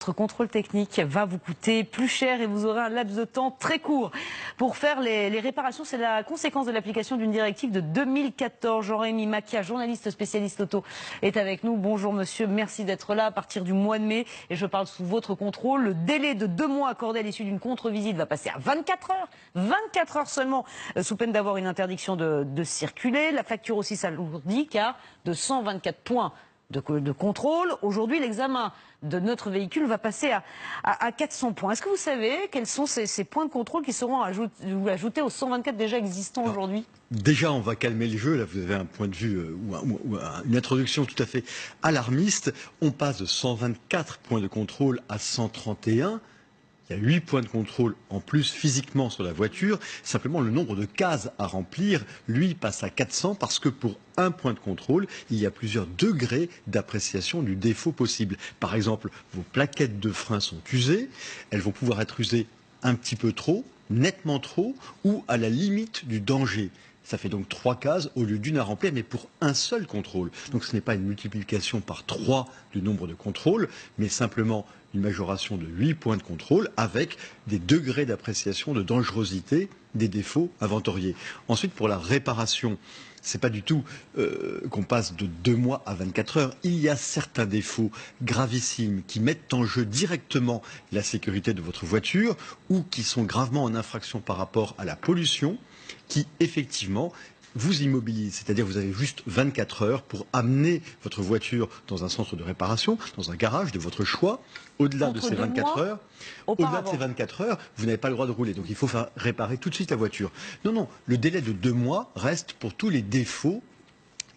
votre contrôle technique va vous coûter plus cher et vous aurez un laps de temps très court pour faire les réparations. C'est la conséquence de l'application d'une directive de 2014. Jean-Rémy Macchia, journaliste spécialiste auto, est avec nous. Bonjour monsieur, merci d'être là à partir du mois de mai. Et je parle sous votre contrôle. Le délai de 2 mois accordé à l'issue d'une contre-visite va passer à 24 heures. 24 heures seulement, sous peine d'avoir une interdiction de circuler. La facture aussi s'alourdit car de 124 points de contrôle. Aujourd'hui, l'examen de notre véhicule va passer à 400 points. Est-ce que vous savez quels sont ces points de contrôle qui seront ajoutés aux 124 déjà existants aujourd'hui? Déjà, on va calmer le jeu. Là, vous avez un point de vue une introduction tout à fait alarmiste. On passe de 124 points de contrôle à 131. Il y a 8 points de contrôle en plus physiquement sur la voiture. Simplement, le nombre de cases à remplir, lui, passe à 400 parce que pour un point de contrôle, il y a plusieurs degrés d'appréciation du défaut possible. Par exemple, vos plaquettes de frein sont usées. Elles vont pouvoir être usées un petit peu trop, nettement trop, ou à la limite du danger. Ça fait donc 3 cases au lieu d'une à remplir, mais pour un seul contrôle. Donc ce n'est pas une multiplication par 3 du nombre de contrôles, mais simplement une majoration de 8 points de contrôle avec des degrés d'appréciation de dangerosité des défauts inventoriés. Ensuite, pour la réparation, c'est pas du tout qu'on passe de 2 mois à 24 heures. Il y a certains défauts gravissimes qui mettent en jeu directement la sécurité de votre voiture ou qui sont gravement en infraction par rapport à la pollution, qui effectivement vous immobilise, c'est-à-dire vous avez juste 24 heures pour amener votre voiture dans un centre de réparation, dans un garage de votre choix. Au-delà de ces 24 heures, vous n'avez pas le droit de rouler. Donc il faut faire réparer tout de suite la voiture. Non, non, le délai de 2 mois reste pour tous les défauts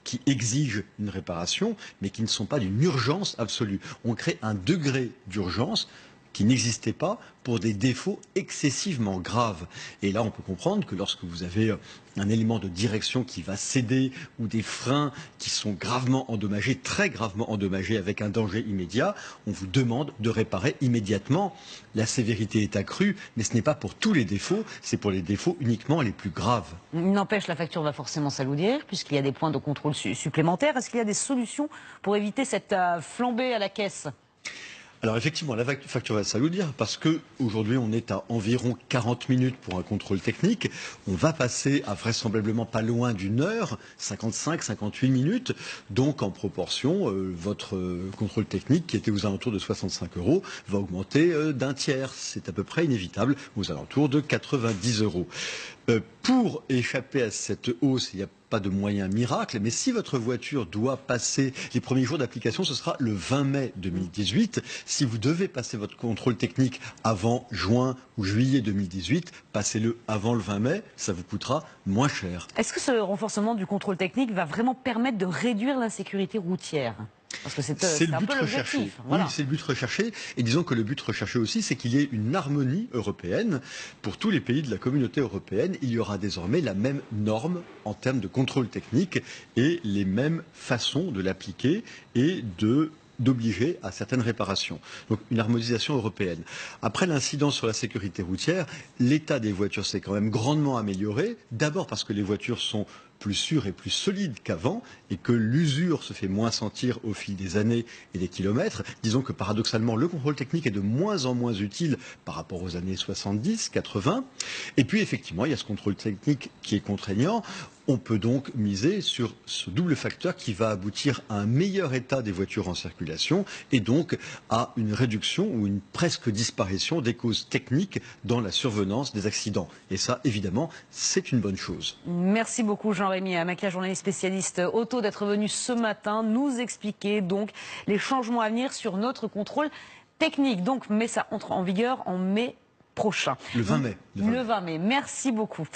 qui exigent une réparation, mais qui ne sont pas d'une urgence absolue. On crée un degré d'urgence qui n'existait pas pour des défauts excessivement graves. Et là, on peut comprendre que lorsque vous avez un élément de direction qui va céder ou des freins qui sont gravement endommagés, très gravement endommagés avec un danger immédiat, on vous demande de réparer immédiatement. La sévérité est accrue, mais ce n'est pas pour tous les défauts, c'est pour les défauts uniquement les plus graves. N'empêche, la facture va forcément s'alourdir puisqu'il y a des points de contrôle supplémentaires. Est-ce qu'il y a des solutions pour éviter cette flambée à la caisse ? Alors effectivement, la facture va s'alourdir parce que aujourd'hui on est à environ 40 minutes pour un contrôle technique. On va passer à vraisemblablement pas loin d'une heure, 55-58 minutes. Donc en proportion, votre contrôle technique qui était aux alentours de 65 € va augmenter d'un tiers. C'est à peu près inévitable, aux alentours de 90 €. Pour échapper à cette hausse, il n'y a pas de moyen miracle, mais si votre voiture doit passer, les premiers jours d'application, ce sera le 20 mai 2018. Si vous devez passer votre contrôle technique avant juin ou juillet 2018, passez-le avant le 20 mai, ça vous coûtera moins cher. Est-ce que ce renforcement du contrôle technique va vraiment permettre de réduire l'insécurité routière ? Parce que c'est le un but peu recherché. l'objectif. Voilà. Oui, c'est le but recherché. Et disons que le but recherché aussi, c'est qu'il y ait une harmonie européenne. Pour tous les pays de la communauté européenne, il y aura désormais la même norme en termes de contrôle technique et les mêmes façons de l'appliquer et d'obliger à certaines réparations. Donc une harmonisation européenne. Après l'incident sur la sécurité routière, l'état des voitures s'est quand même grandement amélioré. D'abord parce que les voitures sont plus sûres et plus solides qu'avant et que l'usure se fait moins sentir au fil des années et des kilomètres. Disons que paradoxalement, le contrôle technique est de moins en moins utile par rapport aux années 70, 80. Et puis effectivement, il y a ce contrôle technique qui est contraignant. On peut donc miser sur ce double facteur qui va aboutir à un meilleur état des voitures en circulation et donc à une réduction ou une presque disparition des causes techniques dans la survenance des accidents. Et ça, évidemment, c'est une bonne chose. Merci beaucoup Jean-Rémy Macchia, journaliste spécialiste auto, d'être venu ce matin nous expliquer donc les changements à venir sur notre contrôle technique. Donc, mais ça entre en vigueur en mai prochain. Le 20 mai. Le 20 mai. Merci beaucoup.